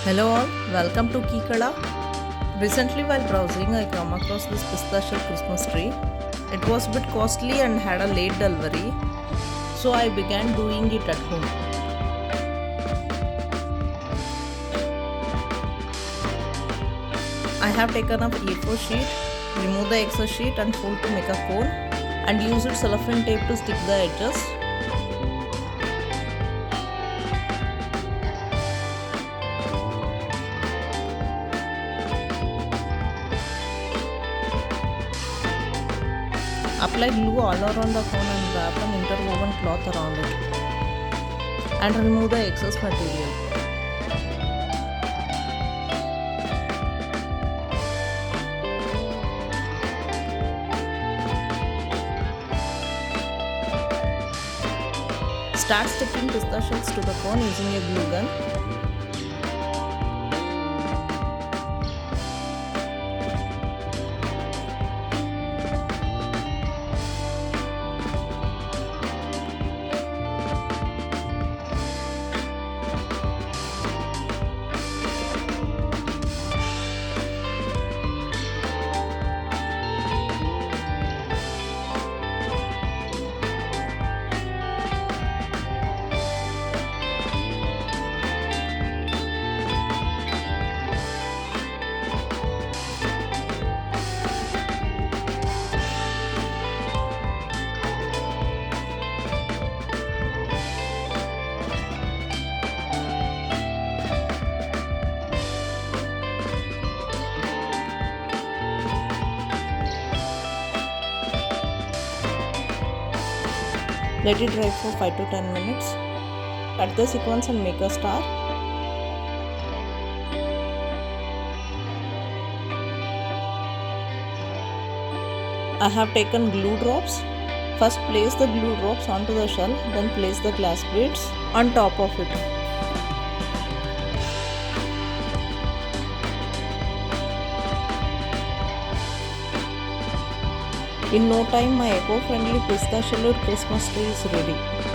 Hello all, welcome to Kikala. Recently while browsing I come across this pistachio Christmas tree. It was a bit costly and had a late delivery, so I began doing it at home. I have taken up A4 sheet, remove the excess sheet and fold to make a cone and used cellophane tape to stick the edges. Apply glue all around the cone and wrap an interwoven cloth around it and remove the excess material. Start sticking pistachios to the cone using a glue gun. Let it dry for 5 to 10 minutes. Cut the sequence and make a star. I have taken glue drops. First place the glue drops onto the shell, then place the glass beads on top of it. In no time, my eco-friendly pistachio Christmas tree is ready.